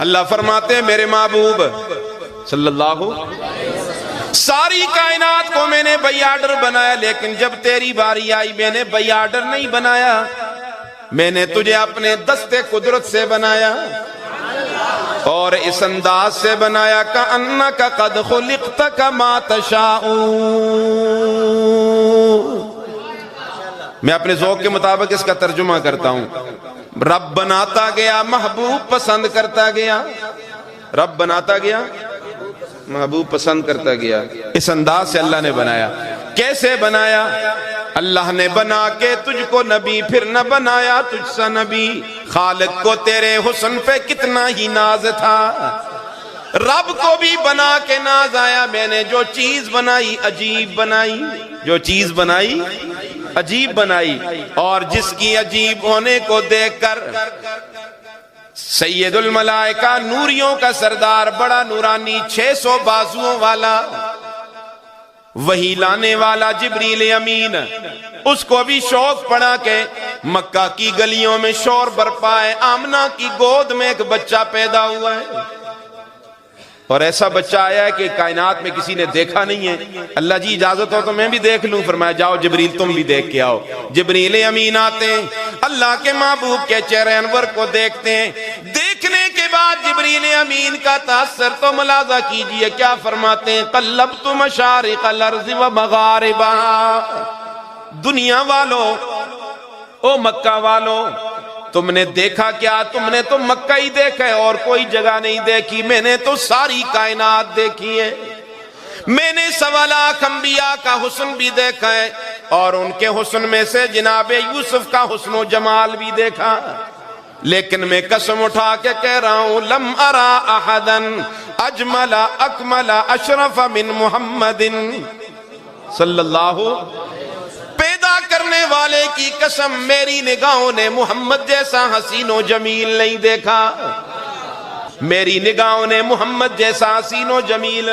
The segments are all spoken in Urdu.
اللہ فرماتے ہیں میرے محبوب صلی اللہ ساری کائنات کو میں نے بائی آرڈر بنایا، لیکن جب تیری باری آئی میں نے بائی آرڈر نہیں بنایا، میں نے تجھے اپنے دستے قدرت سے بنایا اور اس انداز سے بنایا کأنک قد خلقت کما تشاء۔ میں اپنے ذوق کے مطابق اس کا ترجمہ کرتا ہوں۔ رب بناتا گیا، محبوب پسند کرتا گیا، رب بناتا گیا، محبوب پسند کرتا گیا۔ اس انداز سے اللہ نے بنایا۔ کیسے بنایا؟ اللہ نے بنا کے تجھ کو نبی، پھر نہ بنایا تجھ سا نبی۔ خالق کو تیرے حسن پہ کتنا ہی ناز تھا، رب کو بھی بنا کے ناز آیا۔ میں نے جو چیز بنائی عجیب بنائی، جو چیز بنائی عجیب بنائی، اور جس کی عجیب ہونے کو دیکھ کر سید الملائکہ، نوریوں کا سردار، بڑا نورانی، 600 بازوؤں والا، وہی لانے والا جبریل امین، اس کو بھی شوق پڑا کہ مکہ کی گلیوں میں شور برپا ہے، آمنہ کی گود میں ایک بچہ پیدا ہوا ہے، اور ایسا بچہ آیا ہے کہ کائنات میں کسی نے دیکھا نہیں ہے۔ اللہ جی اجازت ہو تو میں بھی دیکھ لوں؟ فرمایا جاؤ جبریل تم بھی دیکھ کے آؤ۔ جبریل امین آتے ہیں، اللہ کے محبوب کے چہرے انور کو دیکھتے ہیں۔ دیکھنے کے بعد جبریل امین کا تاثر تو ملاحظہ کیجئے، کیا فرماتے ہیں؟ قلبت مشارق الارض و مغاربہا۔ دنیا والوں، او مکہ والوں، تم نے دیکھا کیا؟ تم نے تو مکہ ہی دیکھا ہے اور کوئی جگہ نہیں دیکھی، میں نے تو ساری کائنات دیکھی ہے۔ میں نے 1.25 لاکھ انبیاء کا حسن بھی دیکھا ہے، اور ان کے حسن میں سے جناب یوسف کا حسن و جمال بھی دیکھا، لیکن میں قسم اٹھا کے کہہ رہا ہوں لم ارا احدا اجمل اکمل اشرف من محمد صلی اللہ۔ پیدا کرنے والے کی قسم، میری نگاہوں نے محمد جیسا حسین و جمیل نہیں دیکھا، میری نگاہوں نے محمد جیسا حسین و جمیل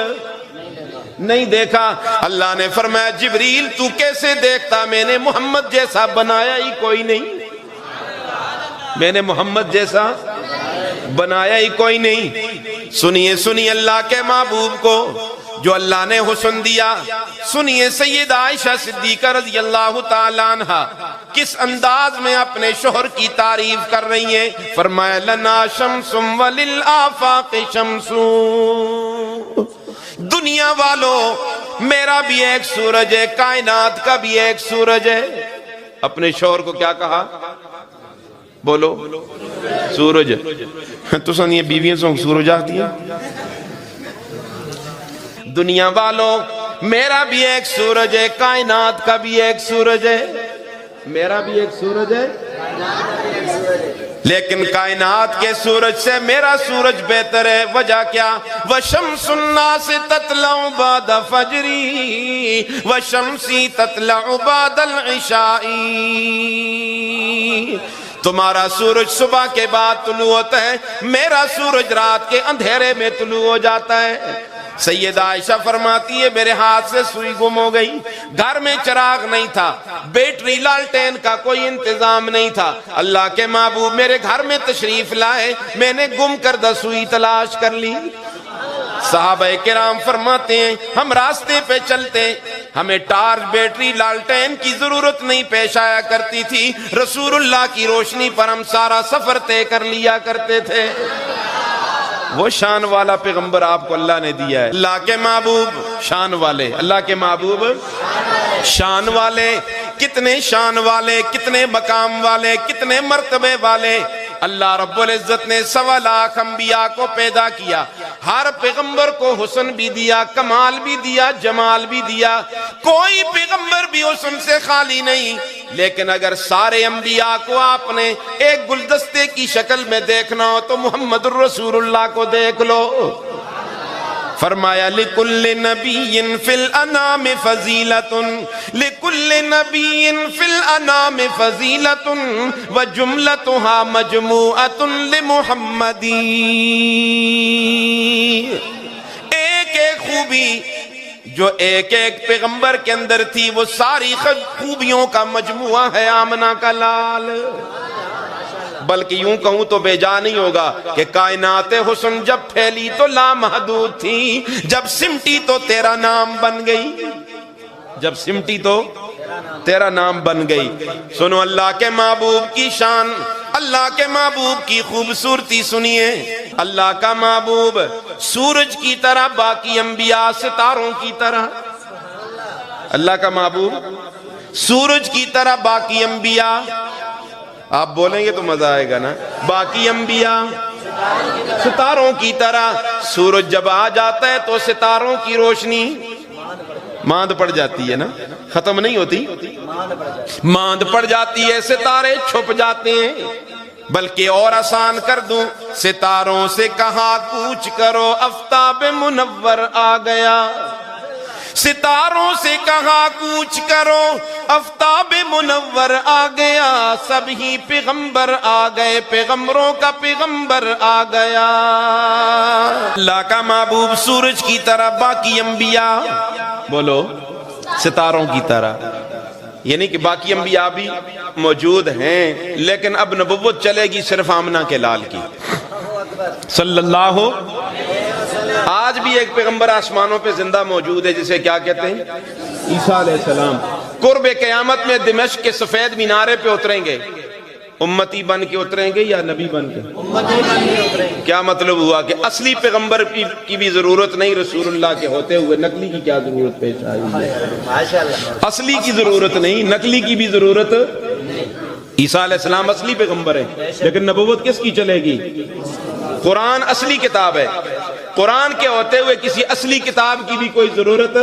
نہیں دیکھا۔ اللہ نے فرمایا جبریل تو کیسے دیکھتا؟ میں نے محمد جیسا بنایا ہی کوئی نہیں، میں نے محمد جیسا بنایا ہی کوئی نہیں۔ سنیے سنیے اللہ کے محبوب کو جو اللہ نے حسن دیا، سنیے سید عائشہ صدیقہ رضی اللہ تعالیٰ عنہ کس انداز میں اپنے شوہر کی تعریف کر رہی ہیں۔ فرمایا لنا شمس وللآفاق شمس، دنیا والوں میرا بھی ایک سورج ہے، کائنات کا بھی ایک سورج ہے۔ اپنے شوہر کو کیا کہا؟ بولو سورج۔ تو سنیے بیویوں سے سورج آتی ہے۔ دنیا والوں میرا بھی ایک سورج ہے، کائنات کا بھی ایک سورج ہے، میرا بھی ایک سورج ہے، لیکن کائنات کے سورج سے میرا سورج بہتر ہے۔ وجہ کیا؟ وَشَمْسُ النَّاسِ تَطْلَعُ بَعْدَ فَجْرِ وَشَمْسِي تَطْلَعُ بَعْدَ الْعِشَاءِ۔ تمہارا سورج صبح کے بعد طلوع ہوتا ہے، میرا سورج رات کے اندھیرے میں طلوع ہو جاتا ہے۔ سیدہ عائشہ فرماتی ہے میرے ہاتھ سے سوئی گم ہو گئی، گھر میں چراغ نہیں تھا، بیٹری لالٹین کا کوئی انتظام نہیں تھا، اللہ کے محبوب میرے گھر میں تشریف لائے، میں نے گم کردہ سوئی تلاش کر لی۔ صحابہ کرام فرماتے ہیں ہم راستے پہ چلتے، ہمیں ٹارچ بیٹری لالٹین کی ضرورت نہیں پیش آیا کرتی تھی، رسول اللہ کی روشنی پر ہم سارا سفر طے کر لیا کرتے تھے۔ وہ شان والا پیغمبر آپ کو اللہ نے دیا ہے۔ اللہ کے محبوب شان والے، اللہ کے محبوب شان والے، کتنے شان والے، کتنے مقام والے، کتنے مرتبے والے۔ اللہ رب العزت نے 1.25 لاکھ انبیاء کو پیدا کیا، ہر پیغمبر کو حسن بھی دیا، کمال بھی دیا، جمال بھی دیا، کوئی پیغمبر بھی حسن سے خالی نہیں۔ لیکن اگر سارے انبیاء کو آپ نے ایک گلدستے کی شکل میں دیکھنا ہو تو محمد الرسول اللہ کو دیکھ لو۔ فرمایا لِكُلِّ نَبِيٍّ فِي الْأَنَامِ فَضِيلَةٌ لِكُلِّ نَبِيٍّ فِي الْأَنَامِ فَضِيلَةٌ وَجُمْلَتُهَا مَجْمُوعَةٌ لِمُحَمَّدٍ۔ ایک ایک خوبی جو ایک ایک پیغمبر کے اندر تھی وہ ساری خوبیوں کا مجموعہ ہے آمنہ کا لال۔ بلکہ یوں کہوں تو بے جا نہیں ہوگا کہ کائنات حسن جب پھیلی تو لامحدود تھی، جب سمٹی تو تیرا نام بن گئی، جب سمٹی تو تیرا نام بن گئی۔ سنو اللہ کے محبوب کی شان، اللہ کے محبوب کی خوبصورتی سنیے۔ اللہ کا محبوب سورج کی طرح، باقی انبیاء ستاروں کی طرح۔ اللہ کا محبوب سورج کی طرح، باقی انبیاء، آپ بولیں گے تو مزہ آئے گا نا، باقی انبیاء ستاروں کی طرح۔ سورج جب آ جاتا ہے تو ستاروں کی روشنی ماند پڑ جاتی ہے نا، ختم نہیں ہوتی، ماند پڑ جاتی ہے، ستارے چھپ جاتے ہیں۔ بلکہ اور آسان کر دوں، ستاروں سے کہاں کوچ کرو، آفتاب منور آ گیا۔ ستاروں سے کہاں کوچ کرو، آفتاب منور آ گیا۔ سب ہی پیغمبر آ گئے، پیغمبروں کا پیغمبر آ گیا۔ اللہ کا محبوب سورج کی طرح، باقی انبیاء بولو ستاروں کی طرح۔ یعنی کہ باقی انبیاء بھی موجود ہیں، لیکن اب نبوت چلے گی صرف آمنہ کے لال کی صلی اللہ۔ آج بھی ایک پیغمبر آسمانوں پہ زندہ موجود ہے، جسے کیا کہتے ہیں؟ عیسیٰ علیہ السلام۔ قرب قیامت میں دمشق کے سفید مینارے پہ اتریں گے، امتی بن کے اتریں گے یا نبی بن کے؟ امتی بن کے اتریں گے۔ کیا مطلب ہوا کہ اصلی پیغمبر کی بھی ضرورت نہیں، رسول اللہ کے ہوتے ہوئے نقلی کی کیا ضرورت پیش آئی؟ اصلی کی ضرورت نہیں، نقلی کی بھی ضرورت۔ عیسیٰ علیہ السلام اصلی پیغمبر ہیں، لیکن نبوت کس کی چلے گی؟ قرآن اصلی کتاب ہے، قرآن کے ہوتے ہوئے کسی اصلی کتاب کی بھی کوئی ضرورت